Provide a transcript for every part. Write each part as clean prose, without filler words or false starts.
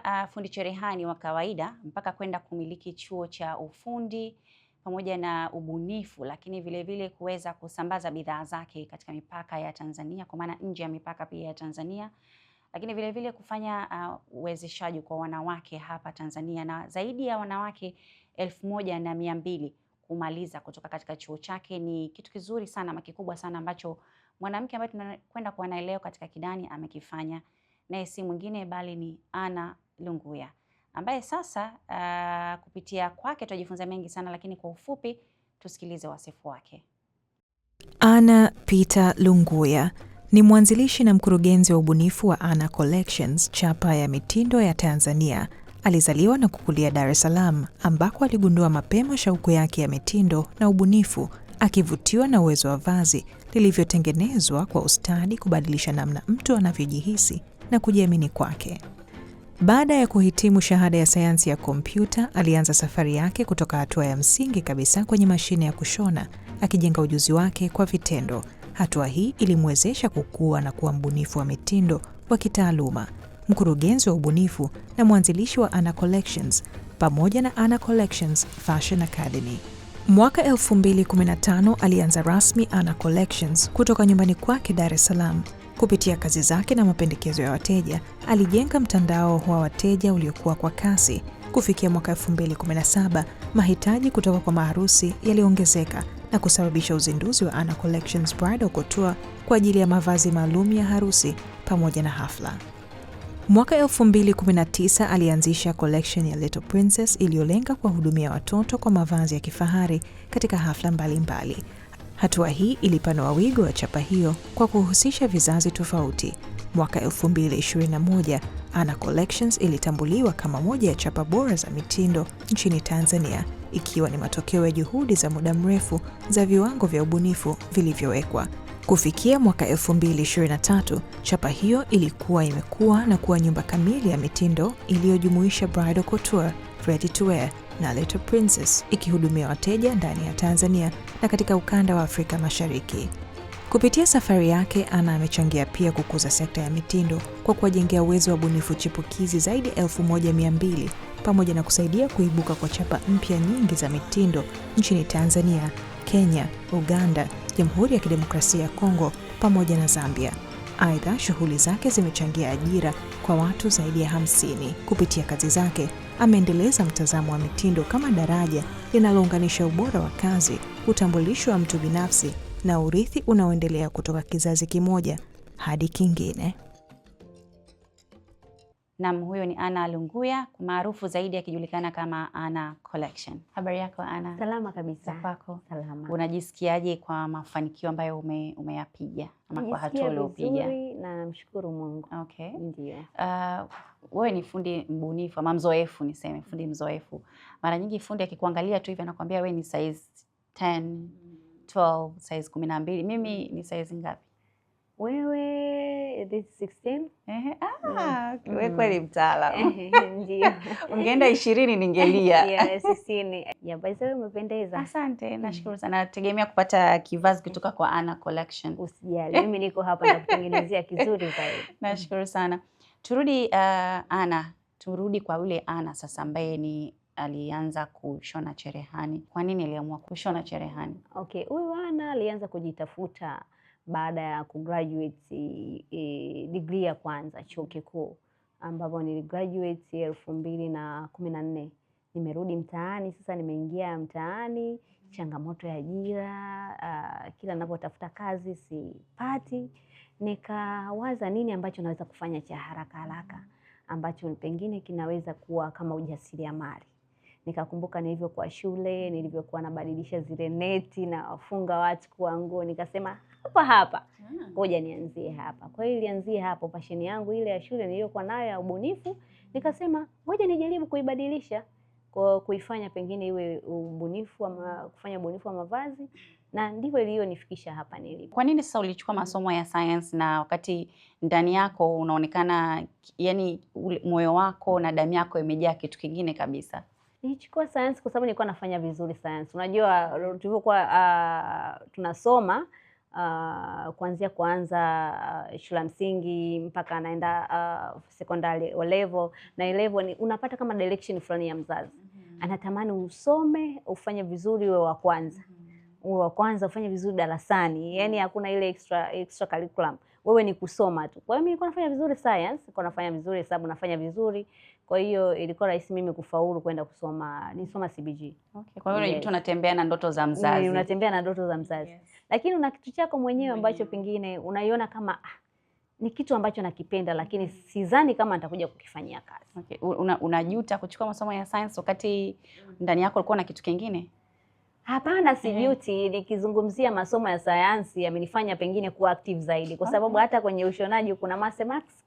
kuanzia fundi cherehani wa kawaida mpaka kwenda kumiliki chuo cha ufundi pamoja na ubunifu, lakini vile vile kuweza kusambaza bidhaa zake katika mipaka ya Tanzania, kwa maana nje ya mipaka pia ya Tanzania, lakini vile vile kufanya uwezeshaji kwa wanawake hapa Tanzania, na zaidi ya wanawake 1200 kumaliza kutoka katika chuo chake. Ni kitu kizuri sana ama kikubwa sana ambacho mwanamke ambaye tunakwenda kuwa naye leo katika Kidani amekifanya, naye si mwingine bali ni Anna Lunguya, ambaye sasa kupitia kwake tutajifunza mengi sana, lakini kwa ufupi tusikilize wasifu wake. Anna Peter Lunguya ni mwanzilishi na mkurugenzi wa ubunifu wa Anna Collections, chapa ya mitindo ya Tanzania. Alizaliwa na kukulia Dar es Salaam, ambako aligundua mapema shauku yake ya mitindo na ubunifu, akivutiwa na uwezo wa vazi lilivyotengenezwa kwa ustadi kubadilisha namna mtu anavyojihisi na kujiamini kwake. Baada ya kuhitimu shahada ya sayansi ya kompyuta, alianza safari yake kutoka hatua ya msingi kabisa kwenye mashine ya kushona, akijenga ujuzi wake kwa vitendo. Hatua hii ilimwezesha kukua na kuwa mbunifu wa mitindo wa kitaaluma, mkurugenzi wa ubunifu na mwanzilishi wa Anna Collections pamoja na Anna Collections Fashion Academy. Mwaka 2015 alianza rasmi Anna Collections kutoka nyumbani kwake Dar es Salaam. Kupitia kazi zake na mapendekezo ya wateja, alijenga mtandao wa wateja uliokuwa kwa kasi. Kufikia mwaka 2017, mahitaji kutoka kwa maharusi yaliongezeka na kusababisha uzinduzi wa Anna Collections Bridal Couture kwa ajili ya mavazi maalum ya harusi pamoja na hafla. Mwaka 2019 alianzisha collection ya Little Princess iliyolenga kuwahudumia watoto kwa mavazi ya kifahari katika hafla mbalimbali. Hatua hii ilipanua wigo wa chapa hiyo kwa kuhusisha vizazi tofauti. Mwaka 2021, Anna Collections ilitambuliwa kama moja ya chapa bora za mitindo nchini Tanzania, ikiwa ni matokeo ya juhudi za muda mrefu za viwango vya ubunifu vilivyowekwa. Kufikia mwaka 2023, chapa hiyo ilikuwa imekuwa na kuwa nyumba kamili ya mitindo iliyojumuisha bridal couture, ready to wear na Little Princess, ikihudumia wateja ndani ya Tanzania na katika ukanda wa Afrika Mashariki. Kupitia safari yake, Anna amechangia pia kukuza sekta ya mitindo kwa kuwajengea uwezo wa bunifu chipukizi zaidi 1200 pamoja na kusaidia kuibuka kwa chapa mpya nyingi za mitindo nchini Tanzania, Kenya, Uganda, Jamhuri ya Kidemokrasia ya Kongo pamoja na Zambia. Aidha, shughuli zake zimechangia ajira kwa watu zaidi ya 50. Kupitia kazi zake, ameendeleza mtazamo wa mitindo kama daraja linalounganisha ubora wa kazi, utambulisho wa mtu binafsi na urithi unaoendelea kutoka kizazi kimoja hadi kingine. Naam, huyo ni Anna Lunguya, maarufu zaidi akijulikana kama Anna Collection. Habari yako Anna? Salama kabisa. Kwako? Salama. Unajisikiaje kwa mafanikio ambayo umeyapiga ama kwa hatua uliopiga? Vizuri na namshukuru Mungu. Okay. Ndio. Wewe ni fundi mbunifu ama mzoefu, niseme fundi mzoefu. Mara nyingi fundi akikuangalia tu hivi anakuambia wewe ni size 10, 12, size 12. Mimi ni size ngapi? Wewe this 16? Wewe kweli mtaalamu. Ndio. Ungeenda 20 ningelia. Yeah, 16. Yeah, by the way umependeza. Asante, nashukuru sana. Nategemea kupata kivazi kutoka kwa Anna Collection. Usijali, mimi niko hapa na kutengenezea kizuri zaidi. Nashukuru sana. Turudi turudi kwa yule Anna sasa ambaye alianza kushona cherehani. Kwa nini aliamua kushona cherehani? Okay, huyu Anna alianza kujitafuta baada ya kugraduate degree ya kwanza chuo kikuu, ambapo niligraduate 2014. Nimerudi mtaani sasa, nimeingia mtaani, changamoto ya ajira, kila ninapotafuta kazi sipati. Nikawaza nini ambacho naweza kufanya cha haraka haraka ambacho pengine kinaweza kuwa kama ujasiriamali. Nikakumbuka nilivyokuwa shule, nilivyokuwa nabadilisha zile neti na wafunga watu kwa nguo, nikasema hapa ngoja nianzie hapa. Kwa hiyo nilianzia hapo, passion yangu ile ya shule niliyokuwa nayo ya ubunifu, nikasema ngoja nijaribu kuibadilisha kwa kuifanya pengine iwe ubunifu ama kufanya ubunifu wa mavazi, na ndivyo iliyonifikisha hapa nilipo. Kwa nini sasa ulichukua masomo ya science na wakati ndani yako unaonekana yani moyo wako na damu yako imejaa kitu kingine kabisa? Nilichukua science kwa sababu nilikuwa nafanya vizuri science. Unajua tulivyokuwa tunasoma kuanzia kuanza shule msingi mpaka anaenda sekondari o level, na level ni unapata kama direction fulani ya mzazi. Anatamani usome, ufanye vizuri, uwe wa kwanza. Uwe wa kwanza, ufanye vizuri darasani. Yaani hakuna ile extra curriculum. Wewe ni kusoma tu. Kwa hiyo mimi nilikuwa nafanya vizuri science, nilikuwa nafanya vizuri hesabu, nafanya vizuri. Kwa hiyo ilikuwa rahisi mimi kufaulu kwenda kusoma, nisoma CBG. Okay. Kwa hiyo unajikuta unatembea na ndoto za mzazi. Unatembea na ndoto za mzazi. Yes. Lakini una kitu chako mwenyewe ambacho pengine unaiona kama ni kitu ambacho nakipenda, lakini sidhani kama nitakuja kukifanyia kazi. Okay. Unajuta kuchukua masomo ya science wakati ndani yako ulikuwa na kitu kingine? Hapana, sijuti. Nikizungumzia masomo ya sayansi yamenifanya pengine kuwa active zaidi, kwa sababu hata kwenye ushonaji kuna mathematics,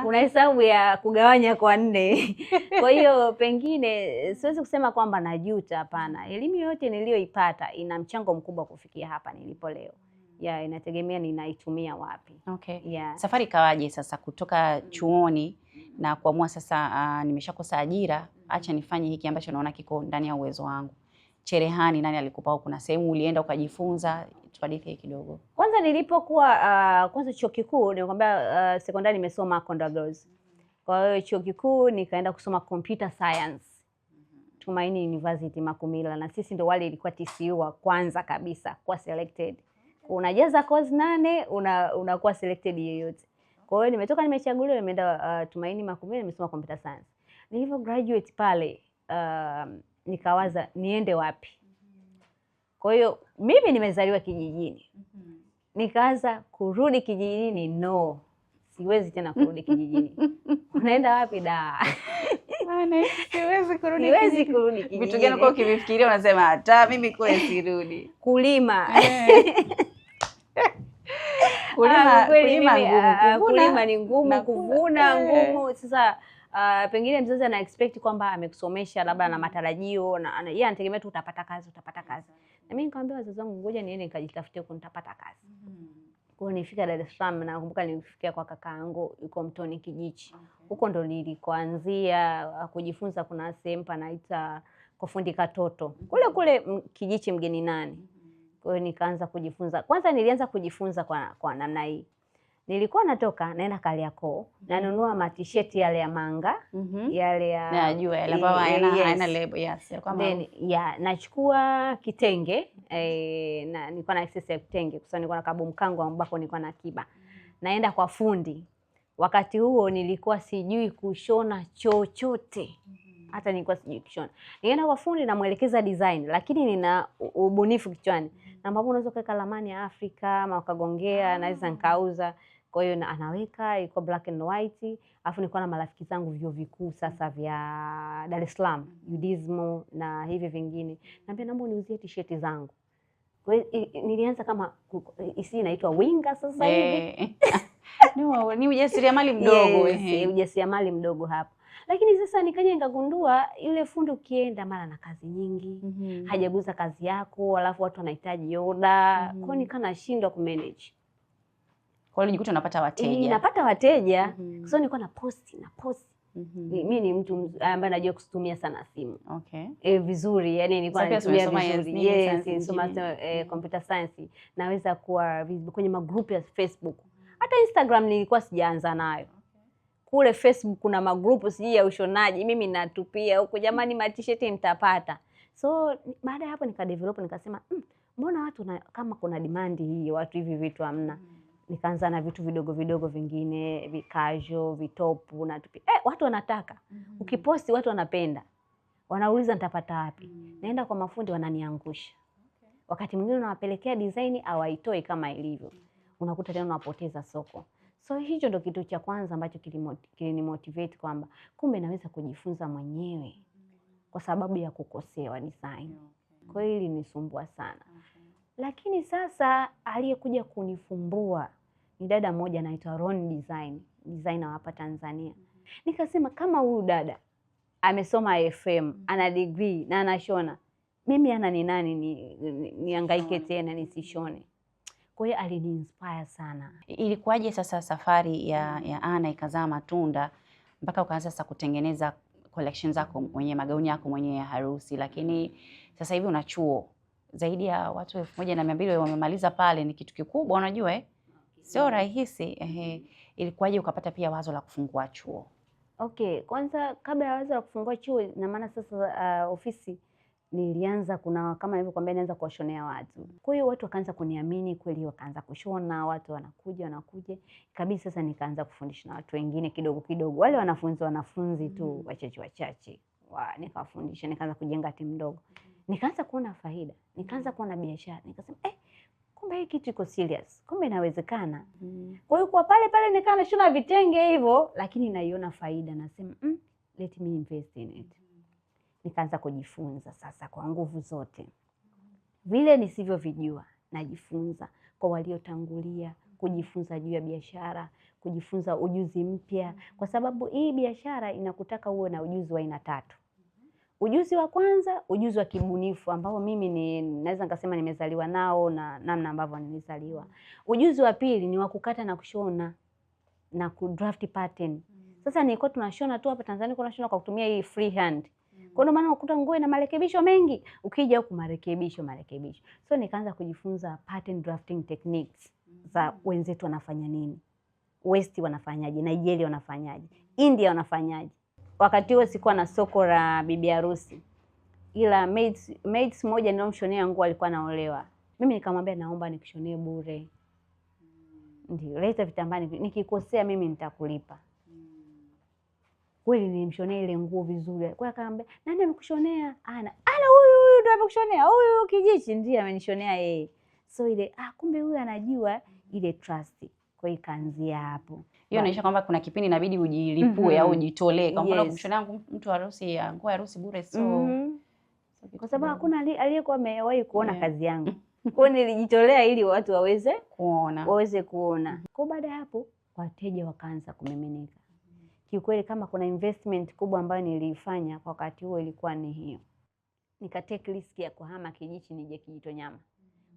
kuna hesabu ya kugawanya kwa 4. Kwa hiyo pengine siwezi kusema kwamba najuta, hapana. Elimu yote niliyoipata ina mchango mkubwa kufikia hapa nilipo leo. Inategemea ninaitumia wapi. Okay. Safari ikawaje sasa kutoka chuoni na kuamua sasa nimeshakosa ajira, acha nifanye hiki ambacho naona kiko ndani ya uwezo wangu? Cherehani nani alikupa au kuna sehemu ulienda ukajifunza? Tuhadithie kidogo. Kwanza nilipokuwa kwanza chuo kikuu, nilikwambia sekondari nimesoma Konda Girls. Kwa hiyo chuo kikuu nikaenda kusoma computer science. Tumaini University Makumila, na sisi ndo wale ilikuwa TCU wa kwanza kabisa kwa selected. Unajaza course 8 unakuwa selected yeyote. Kwa hiyo nimetoka nimechaguliwa nimeenda Tumaini Makumila nimesoma computer science. Nilivyo graduate pale nikawaza niende wapi. Kwa hiyo mimi nimezaliwa kijijini. Nikaanza kurudi kijijini, no. Siwezi tena kurudi kijijini. Unaenda wapi da? Siwezi kurudi kijijini. Vitu gani kwa ukivifikiria unasema hata mimi kule sirudi? Kulima. Kulima ni ngumu, kuvuna ngumu. Sasa pengine mzazi ana expect kwamba amekusomesha labda na matarajio na yeye anategemea tu utapata kazi. Na mimi nikamwambia wazazi wangu ngoja niende nikajitafutie huko nitapata kazi. Kwa hiyo nifika Dar es Salaam, na nakumbuka nilifikia kwa kakaangu yuko Mtoni Kijichi. Huko ndo nilikoanzia kujifunza. Kuna sehemu panaita kwa fundi Katoto. Kule Kijichi mgeni nani. Kwa hiyo nikaanza kujifunza. Kwanza nilianza kujifunza kwa namna hii. Nilikuwa natoka naenda Kariakoo, nanunua matisheti yale ya manga, yale ya najua yale ambayo haina label, then nachukua kitenge, na nilikuwa na access ya kitenge kwa sababu nilikuwa na kabu mkango ambako nilikuwa na akiba. Naenda kwa fundi. Wakati huo nilikuwa sijui kushona chochote. Hata nilikuwa sijui kushona. Nilienda kwa fundi na muelekeza design, lakini nina ubunifu kichwani. Na ambapo unaweza kuweka ramani ya Afrika ama ukagongea, naweza nikauza. Kwa hiyo anaweka ilikuwa black and white. Alafu nilikuwa na marafiki zangu vyuo vikuu sasa vya Dar es Salaam, UDSM na hivi vingine. Naambia naomba uniuzie t-shirt zangu. Kwa hiyo nilianza kama isi inaitwa winga sasa hivi. No, ni ujasiriamali mdogo. Yes, ujasiriamali mdogo hapo. Lakini sasa nikaja nikagundua yule fundi ukienda mara na kazi nyingi, hajaguza kazi yako, alafu watu wanahitaji oda. Kwa hiyo nikanashindwa kumanage. Kwa hiyo nijikuta napata wateja. Napata wateja. Kwa sababu nilikuwa na post. Mimi ni mtu ambaye najua kutumia sana simu. Okay. Vizuri, yani nilikuwa natumia vizuri. Yes, computer science. Naweza kuwa kwenye magrupu ya Facebook. Hata Instagram nilikuwa sijaanza nayo. Kule Facebook kuna magrupu siji ya ushonaji, mimi natupia huko, jamani matisheti mtapata. So baada ya hapo nikadevelop, nikasema mbona watu kama kuna demand hii, watu hivi vitu hamna. Nikaanza na vitu vidogo vingine, vikajo, vitopu natupia. Watu wanataka. Ukiposti watu wanapenda. Wanauliza nitapata wapi. Naenda kwa mafundi wananiangusha. Wakati mwingine unawapelekea design hawaitoi kama ilivyo. Unakuta tena unapoteza soko. So hicho ndo kitu cha kwanza ambacho kilinimotivate kwamba kumbe naweza kujifunza mwenyewe kwa sababu ya kukosewa design. Kwa hiyo ilinisumbua sana. Lakini sasa aliyekuja kunifumbua ni dada mmoja anaitwa Ron designer hapa Tanzania. Nikasema kama huyu dada amesoma FM, ana degree na anashona, mimi ana ni nani nihangaike tena nisishone. Kwa hiyo aliniinspire sana. Ilikuwaje sasa safari ya Anna ikazaa matunda mpaka ukaanza sasa kutengeneza collection zako mwenyewe, magauni yako mwenyewe ya harusi, lakini sasa hivi una chuo zaidi ya watu 1200 wamemaliza pale, ni kitu kikubwa unajua sio rahisi. Ilikuwaje ukapata pia wazo la kufungua chuo? Okay, kwanza kabla ya wazo la kufungua chuo, na maana sasa ofisi nilianza, kuna kama nilivyokuambia, nianza kuwashonea watu. Kwa hiyo watu wakaanza kuniamini kweli, wakaanza kushona, watu wanakuja. Kabisa sasa nikaanza kufundisha na watu wengine kidogo kidogo, wale wanafunzi tu wachache. Nikawafundisha, nikaanza kujenga timu ndogo. Nikaanza kuona faida, nikaanza kuona biashara. Nikasema kumbe hii kitu iko serious, kumbe inawezekana. Kwa hiyo kwa pale nikawa nashona vitenge hivyo, lakini naiona faida, nasema let me invest in it. Nikaanza kujifunza sasa kwa nguvu zote, vile nisivyovijua najifunza kwa waliotangulia, kujifunza juu ya biashara, kujifunza ujuzi mpya, kwa sababu hii biashara inakutaka uwe na ujuzi wa aina 3. Ujuzi wa kwanza, ujuzi wa kibunifu ambao mimi naweza nikasema nimezaliwa nao na namna ambavyo nilizaliwa. Ujuzi wa pili ni wa kukata na kushona na kudraft pattern. Sasa nilikuwa tunashona tu hapa Tanzania, tunashona kwa kutumia hii free hand. Kwa maana ukuta nguo ina marekebisho mengi, ukija huku marekebisho. So nikaanza kujifunza pattern drafting techniques za wenzetu wanafanya nini. West wanafanyaje, Nigeria wanafanyaje, India wanafanyaje. Wakati huo sikuwa na soko la bibi harusi, ila maids moja nilomshonea nguo alikuwa anaolewa. Mimi nikamwambia naomba nikushonee bure. Ndio, leta vitambaa, nikikosea mimi nitakulipa. Kweli nilimshonea ile nguo vizuri. Kwa akaambia, nani amekushonea? Ana huyu ndio amekushonea. Huyu Kijichi ndiye amenishonea yeye. So ile kumbe huyu anajua, ile trust. Kwa hiyo kaanzia hapo. Hiyo inaonyesha kwamba kuna kipindi inabidi ujilipue au ujitolee. Kwa mfano kumshonea mtu harusi, nguo ya harusi bure kwa sababu hakuna aliyekuwa amewahi kuona kazi yangu. Kwa hiyo nilijitolea ili watu waweze kuona. Kwa baada ya hapo wateja wakaanza kumiminika. Kiukweli kama kuna investment kubwa ambayo nilifanya kwa wakati huo ilikuwa ni hiyo. Nikatake risk ya kuhama Kijichi nije Kijitonyama.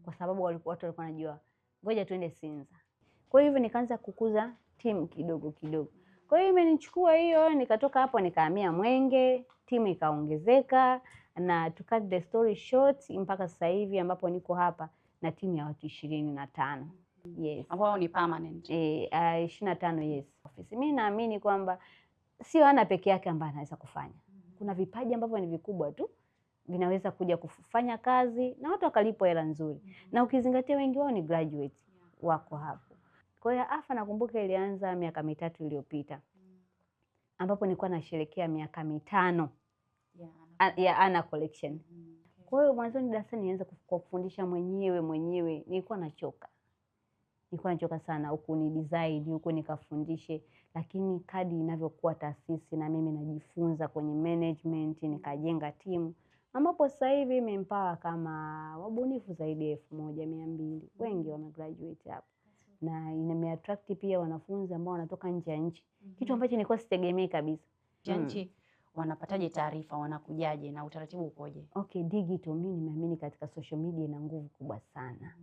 Kwa sababu watu walikuwa wanajua ngoja tuende Sinza. Kwa hivyo nikaanza kukuza timu kidogo kidogo. Kwa hiyo imenichukua hiyo, nikatoka hapo nikahamia Mwenge, timu ikaongezeka, na to cut the story short mpaka sasa hivi ambapo niko hapa na timu ya watu 25. Yes. Ambao ni permanent. 25 yes. Office. Mimi naamini kwamba sio Ana peke yake ambaye anaweza kufanya. Kuna vipaji ambavyo ni vikubwa tu vinaweza kuja kufanya kazi na watu wakalipwa hela nzuri. Na ukizingatia wengi wao ni graduates wako hapo. Kwa hiyo AFA nakumbuka ilianza miaka 3 iliyopita. Ambapo nilikuwa nasherehekea miaka 5 ya Ana Collection. Kwa hiyo mwanzoni darasani nianza kufundisha mwenyewe, nilikuwa nachoka. Nilikuwa nachoka sana, huku ni design, huku nikafundishe, lakini kadi inavyokuwa taasisi na mimi najifunza kwenye management, nikajenga timu. Ambapo sasa hivi imempower kama wabunifu zaidi ya 1200. Wengi wamegraduate hapo. Na imeattract pia wanafunzi ambao wanatoka nje ya nchi. Kitu ambacho nilikuwa sitegemei kabisa. Nchi wanapataje taarifa, wanakujaje na utaratibu ukoje? Okay, digital mimi nimeamini katika social media ina nguvu kubwa sana.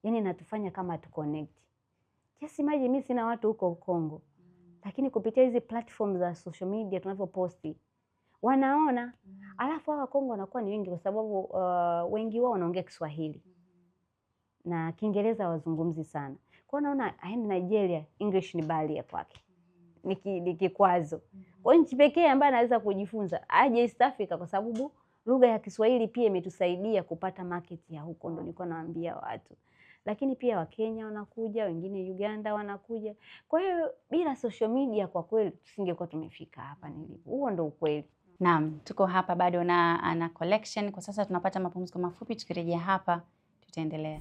Yaani inatufanya kama tu connect. Just imagine mimi sina watu huko Kongo. Lakini kupitia hizi platform za social media tunavyoposti wanaona, alafu hawa Kongo wanakuwa ni wengi kwa sababu wengi wao wanaongea Kiswahili. Na Kiingereza wazungumzi sana. Kwa naona aende Nigeria, English ni barrier kwake. Ni kikwazo. Kwa nchi pekee ambayo anaweza kujifunza aje East Africa kwa sababu lugha ya Kiswahili pia imetusaidia kupata market ya huko, ndo nilikuwa naambia watu. Lakini pia Wakenya wanakuja, wengine Uganda wanakuja. Kwa hiyo bila social media kwa kweli tusingekuwa tumefika hapa nilipo. Huo ndo ukweli. Naam, tuko hapa bado na Ana Collection. Kwa sasa tunapata mapumziko mafupi, tukirejea hapa tutaendelea.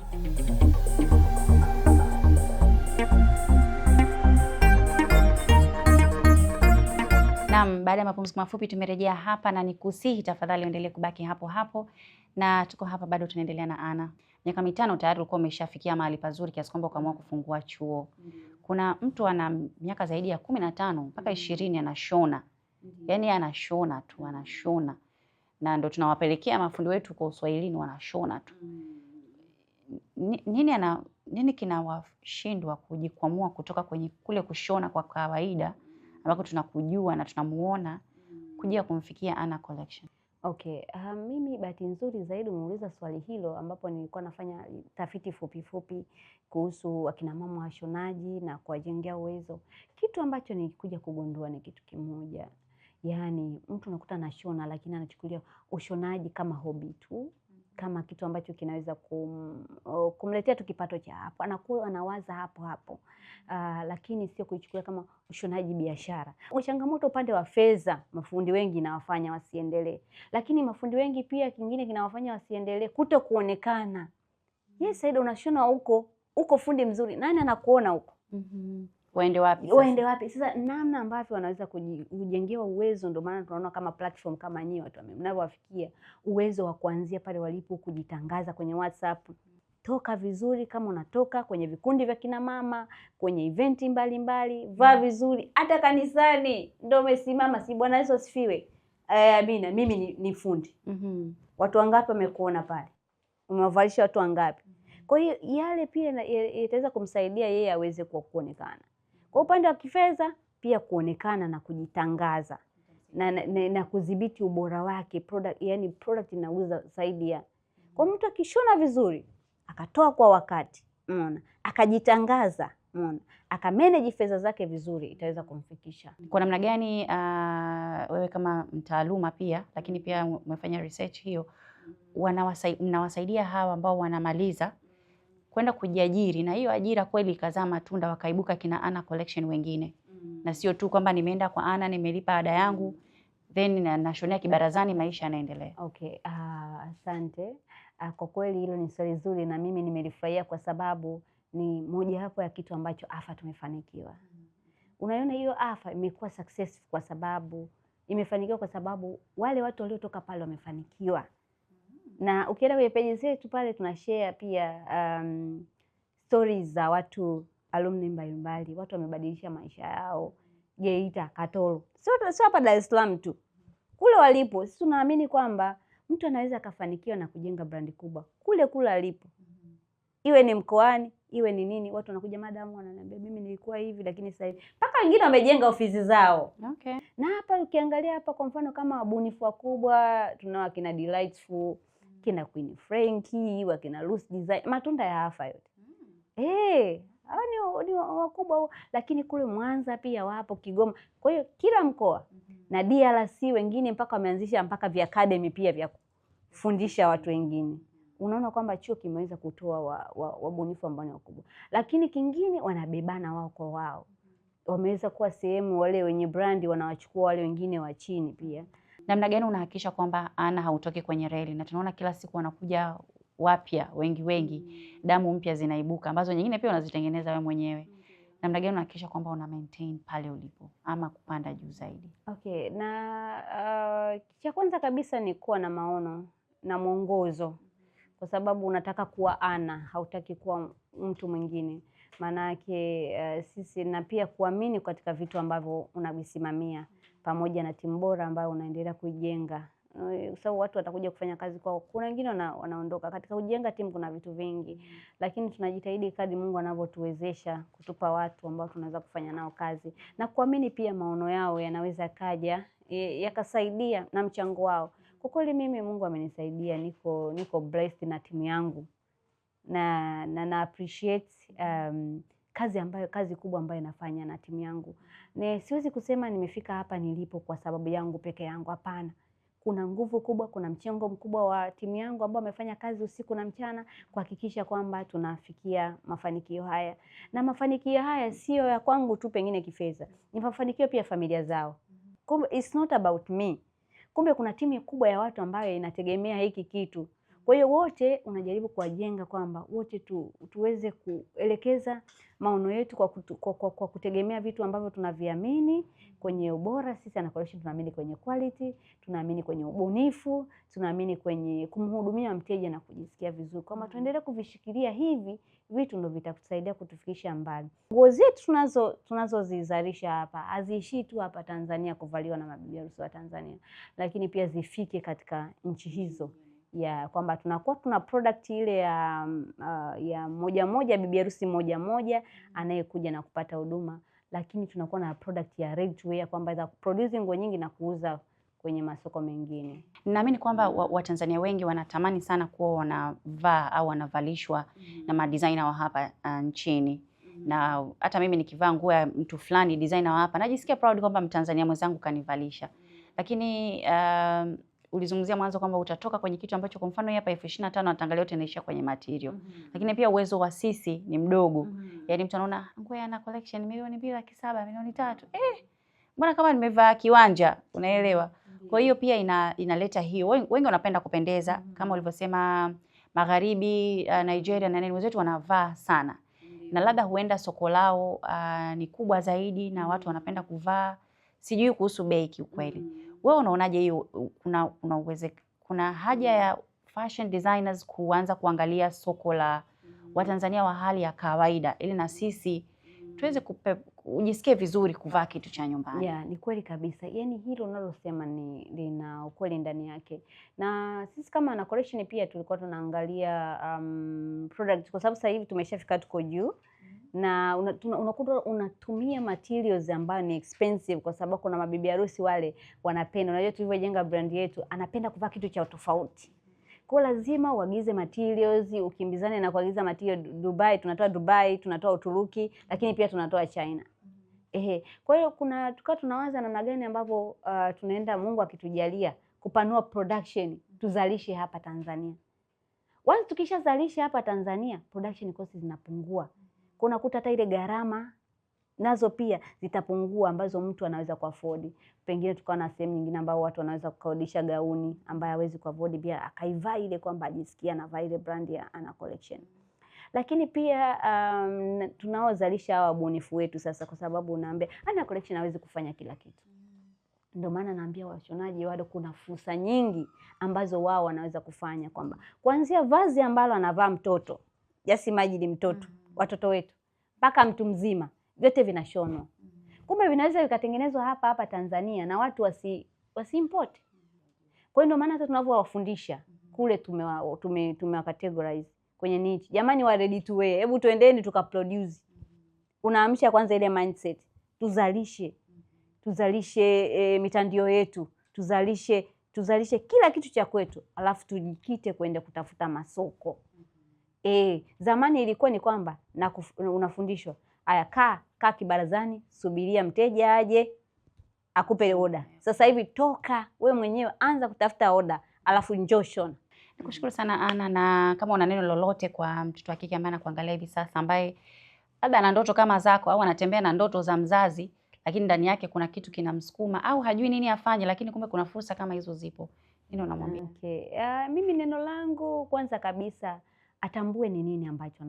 Naam, baada ya mapumziko mafupi tumerejea hapa na nikusihi tafadhali uendelee kubaki hapo hapo, na tuko hapa bado tunaendelea na Ana. Miaka 5 tayari ulikuwa umeshafikia mahali pazuri kiasi kwamba ukaamua kufungua chuo. Kuna mtu ana miaka zaidi ya 15 mpaka 20 anashona. Yaani anashona tu, anashona. Na ndo tunawapelekea mafundi wetu kwa Uswahilini wanashona tu. Nini kinawashindwa kujikwamua kutoka kwenye kule kushona kwa kawaida ambako tunakujua na tunamuona kuja kumfikia Ana Collection? Okay, mimi bahati nzuri zaidi umeuliza swali hilo, ambapo nilikuwa nafanya tafiti fupi kuhusu akina mama washonaji na kuwajengea uwezo. Kitu ambacho nilikuja kugundua ni kitu kimoja, yaani mtu unakuta anashona lakini anachukulia ushonaji kama hobi tu, kama kitu ambacho kinaweza kumletea tu kipato cha hapo, anakuwa anawaza hapo hapo. Lakini sio kuichukulia kama ushonaji biashara. Changamoto upande wa fedha, mafundi wengi inawafanya wasiendelee, lakini mafundi wengi pia kingine kinawafanya wasiendelee kuto kuonekana. Yes, Saida unashona huko fundi mzuri, nani anakuona huko? Waende wapi sasa? Waende wapi sasa? Namna ambavyo wanaweza kujengewa uwezo, ndio maana tunaona kama platform kama nyinyi watu mnavyowafikia uwezo wa kuanzia pale walipo, kujitangaza kwenye WhatsApp. Toka vizuri, kama unatoka kwenye vikundi vya kina mama, kwenye eventi mbalimbali, vaa vizuri, hata kanisani ndio umesimama, si Bwana Yesu asifiwe. Amina, mimi ni fundi. Watu wangapi wamekuona pale? Umewavalisha watu wangapi? Kwa hiyo yale pia itaweza kumsaidia yeye aweze kuonekana. Kwa upande wa kifedha pia kuonekana na kujitangaza na kudhibiti ubora wake, product, yani product inauza zaidi ya. Kwa mtu akishona vizuri, akatoa kwa wakati, umeona, akajitangaza, umeona, akamanage fedha zake vizuri, itaweza kumfikisha. Kwa namna gani wewe kama mtaaluma pia, lakini pia umefanya research hiyo, mnawasaidia hawa ambao wanamaliza kwenda kujiajiri, na hiyo ajira kweli ikazaa matunda, wakaibuka kina Ana Collection wengine, na sio tu kwamba nimeenda kwa Ana nimelipa ada yangu then nashonea kibarazani, maisha yanaendelea. Okay, asante. Kwa kweli hilo ni swali zuri na mimi nimelifurahia, kwa sababu ni moja hapo ya kitu ambacho AFA tumefanikiwa. Unaona hiyo AFA imekuwa successful kwa sababu imefanikiwa, kwa sababu wale watu waliotoka pale wamefanikiwa. Na ukienda kwenye page zetu pale tunashare pia stories za watu alumni mbalimbali, watu wamebadilisha maisha yao Geita, Katoro. Sio hapa Dar es Salaam tu. Kule walipo, sisi tunaamini kwamba mtu anaweza akafanikiwa na kujenga brandi kubwa kule alipo. Iwe ni mkoani, iwe ni nini, watu wanakuja, madamu wananiambia mimi nilikuwa hivi lakini sasa hivi. Mpaka wengine wamejenga ofisi zao. Okay. Na hapa ukiangalia hapa kwa mfano kama wabunifu wakubwa, tunao akina Delightful, kina Queen Frankie, wakina Loose Design, matunda ya AFA yote. Hao ni wakubwa, lakini kule Mwanza pia wapo, Kigoma. Kwa hiyo kila mkoa na DRC wengine mpaka wameanzisha mpaka vya academy pia vya kufundisha watu wengine. Unaona kwamba chuo kimeweza kutoa wabunifu ambao ni wakubwa. Lakini kingine wanabebana wao kwa wao. Wameweza kuwa sehemu, wale wenye brandi wanawachukua wale wengine wa chini pia. Namna gani unahakikisha kwamba Ana hautoki kwenye reli? Na tunaona kila siku wanakuja wapya wengi, damu mpya zinaibuka ambazo nyingine pia unazitengeneza wewe mwenyewe. Namna gani unahakikisha kwamba una maintain pale ulipo ama kupanda juu zaidi? Okay, na cha kwanza kabisa ni kuwa na maono na mwongozo, kwa sababu unataka kuwa Ana, hautaki kuwa mtu mwingine. Maana yake sisi, na pia kuamini katika vitu ambavyo unavisimamia pamoja na timu bora ambayo unaendelea kuijenga. Sababu watu watakuja kufanya kazi kwao, kuna wengine wanaondoka. Katika kujenga timu kuna vitu vingi, lakini tunajitahidi kadri Mungu anavyotuwezesha kutupa watu ambao tunaweza kufanya nao kazi, na kuamini pia maono yao yanaweza kaja yakasaidia na mchango wao. Kwa kweli mimi Mungu amenisaidia, niko blessed na timu yangu, na appreciate kazi kubwa ambayo inafanya na timu yangu. Siwezi kusema nimefika hapa nilipo kwa sababu yangu peke yangu, hapana. Kuna nguvu kubwa, kuna mchango mkubwa wa timu yangu ambao wamefanya kazi usiku na mchana kuhakikisha kwamba tunafikia mafanikio haya. Na mafanikio haya sio ya kwangu tu pengine kifedha, ni mafanikio pia familia zao. Kumbe it's not about me. Kumbe kuna timu kubwa ya watu ambayo inategemea hiki kitu. Kwa hiyo wote unajaribu kuwajenga kwamba wote tuweze kuelekeza maono yetu kwa kutegemea vitu ambavyo tunaviamini kwenye ubora. Sisi Ana Collection tunaamini kwenye quality, tunaamini kwenye ubunifu, tunaamini kwenye kumhudumia mteja na kujisikia vizuri. Kama tuendelee kuvishikilia hivi vitu, ndio vitatusaidia kutufikisha mbali. Nguo zetu tunazozizalisha hapa haziishii tu hapa Tanzania kuvaliwa na mabibi harusi wa Tanzania, lakini pia zifike katika nchi hizo, ya kwamba tunakuwa tuna product ile ya moja bibi harusi moja anayekuja na kupata huduma, lakini tunakuwa na product ya ready to wear, kwamba za produce nguo nyingi na kuuza kwenye masoko mengine. Naamini kwamba Watanzania wengi wanatamani sana kuwa wanavaa au wanavalishwa na madesigner wa hapa nchini. Na hata mimi nikivaa nguo ya mtu fulani designer wa hapa najisikia proud kwamba Mtanzania mwenzangu kanivalisha. Lakini ulizungumzia mwanzo kwamba utatoka kwenye kitu ambacho kwa mfano hapa 25,000 natangalia yote inaisha kwenye material. Lakini pia uwezo wa sisi ni mdogo. Yaani mtu anaona nguo ya Ana Collection milioni 2.7, milioni 3. Mbona kama nimevaa kiwanja, unaelewa? Kwa hiyo pia inaleta hiyo. Wengi wanapenda kupendeza kama ulivyosema Magharibi, Nigeria na nini wenzetu wanavaa sana. Na labda huenda soko lao ni kubwa zaidi na watu wanapenda kuvaa. Sijui kuhusu bei kiukweli. Wewe unaonaje hiyo kuna haja ya fashion designers kuanza kuangalia soko la Watanzania wa hali ya kawaida ili na sisi tuweze ujisikie vizuri kuvaa kitu cha nyumbani? Yeah, ni kweli kabisa. Yaani hilo unalosema lina ukweli ndani yake. Na sisi kama Ana Collection pia tulikuwa tunaangalia products kwa sababu sasa hivi tumeshafika tuko juu. Na unakuta unatumia materials ambayo ni expensive kwa sababu kuna mabibi harusi wale wanapenda. Unajua tulivyojenga brand yetu, anapenda kuvaa kitu cha tofauti. Kwa lazima uagize materials, ukimbizane na kuagiza material Dubai, tunatoa Uturuki, lakini pia tunatoa China. Kwa hiyo tukawa tunawaza namna gani ambapo tunaenda Mungu akitujalia kupanua production, tuzalishe hapa Tanzania. Once tukishazalisha hapa Tanzania, production costs zinapungua. Kuna kuta hata ile gharama nazo pia zitapungua ambazo mtu anaweza kuafford. Pengine tukawa na sehemu nyingine ambao watu wanaweza kukodisha gauni ambaye hawezi kuafford pia akaivaa ile kwamba ajisikia anavaa ile brand ya Ana Collection. Lakini pia tunaozalisha hawa wabunifu wetu sasa kwa sababu unaambia Ana Collection hawezi kufanya kila kitu. Ndio maana naambia washonaji bado kuna fursa nyingi ambazo wao wanaweza kufanya kwamba kuanzia vazi ambalo anavaa mtoto, just imagine mtoto, watoto wetu, mpaka mtu mzima, vyote vinashonwa. Kumbe vinaweza vikatengenezwa hapa Tanzania na watu wasi-import. Kwa hiyo ndio maana hata tunavyowafundisha kule tumewa categorize kwenye niche. Jamani wa ready to wear, hebu tuendeni tukaproduce. Unaamsha kwanza ile mindset. Tuzalishe mitandio yetu, tuzalishe kila kitu cha kwetu, alafu tujikite kwenda kutafuta masoko. Zamani ilikuwa ni kwamba unafundishwa, haya kaa kibarazani, subiria mteja aje akupe order. Sasa hivi toka we mwenyewe anza kutafuta order, alafu njoo shona. Nikushukuru sana Ana, na kama una neno lolote kwa mtoto wa kike ambaye anakuangalia hivi sasa ambaye labda ana ndoto kama zako au anatembea na ndoto za mzazi lakini ndani yake kuna kitu kinamsukuma au hajui nini afanye lakini kumbe kuna fursa kama hizo zipo. Nini unamwambia? Mimi neno langu kwanza kabisa atambue ni nini ambacho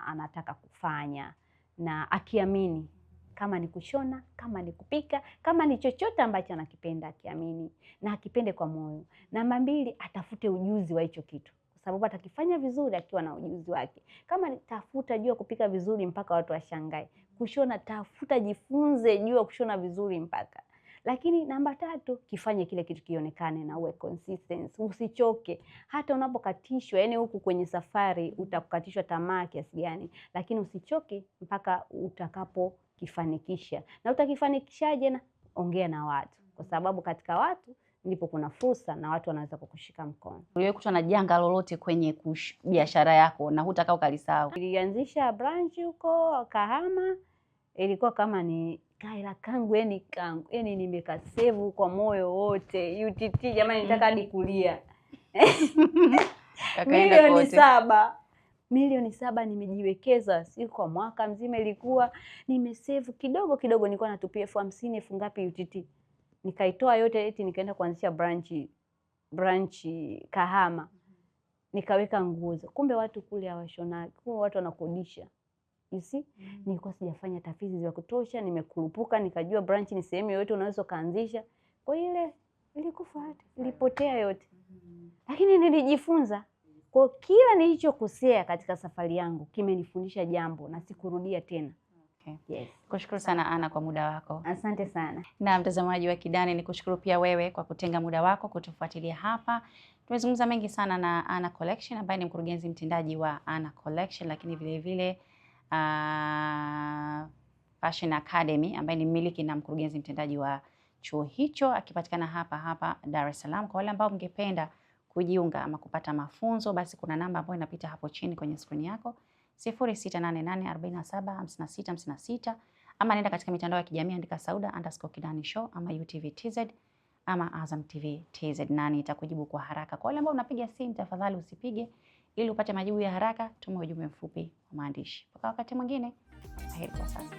anataka kufanya na akiamini. Kama ni kushona, kama ni kupika, kama ni chochote ambacho anakipenda akiamini na akipende kwa moyo. Namba 2, atafute ujuzi wa hicho kitu. Kwa sababu atakifanya vizuri akiwa na ujuzi wake. Kama ni tafuta jua kupika vizuri mpaka watu washangae. Kushona tafuta jifunze jua kushona vizuri mpaka. Lakini namba 3, kifanye kile kitu kionekane na uwe consistent. Usichoke. Hata unapokatishwa, yani huku kwenye safari utakatishwa tamaa kiasi gani, lakini usichoke mpaka utakapo kifanikisha. Na utakifanikishaje? Na ongea na watu. Kwa sababu katika watu ndipo kuna fursa na watu wanaweza kukushika mkono. Uliwahi kukutana na janga lolote kwenye biashara yako na hutaka ukalisahau? Nilianzisha branch huko Kahama. Ilikuwa kama ni kaila kangu yani nimekasevu kwa moyo wote. UTT jamani nitaka hadi kulia. Milioni 7 nimejiwekeza, si kwa mwaka mzima, ilikuwa nimesave kidogo kidogo, nilikuwa natupia 50,000 elfu ngapi UTT. Nikaitoa yote eti nikaenda kuanzisha branch Kahama. Nikaweka nguo. Kumbe watu kule hawashonagi. Kumbe watu wanakodisha. You see? Nilikuwa sijafanya tafiti za kutosha, nimekurupuka, nikajua branch ni sehemu yote unaweza kaanzisha. Kwa ile ilikufa hata, ilipotea yote. Lakini nilijifunza. Kwa kila nilichokosea katika safari yangu kimenifundisha jambo na sikurudia tena. Yes. Kushukuru sana Ana kwa muda wako. Asante sana. Na mtazamaji wa Kidani, nikushukuru pia wewe kwa kutenga muda wako kutufuatilia hapa. Tumezungumza mengi sana na Ana Collection ambaye ni mkurugenzi mtendaji wa Ana Collection, lakini vile vile Fashion Academy ambaye ni mmiliki na mkurugenzi mtendaji wa chuo hicho akipatikana hapa hapa Dar es Salaam. Kwa wale ambao mngependa kujiunga ama kupata mafunzo, basi kuna namba ambayo inapita hapo chini kwenye screen yako 0688475656, ama nenda katika mitandao ya kijamii andika Sauda_Kidani Show ama UTV TZ ama Azam TV TZ, nani itakujibu kwa haraka. Kwa wale ambao unapiga simu, tafadhali usipige, ili upate majibu ya haraka, tuma ujumbe mfupi wa maandishi. Mpaka wakati mwingine, aheri kwa sasa.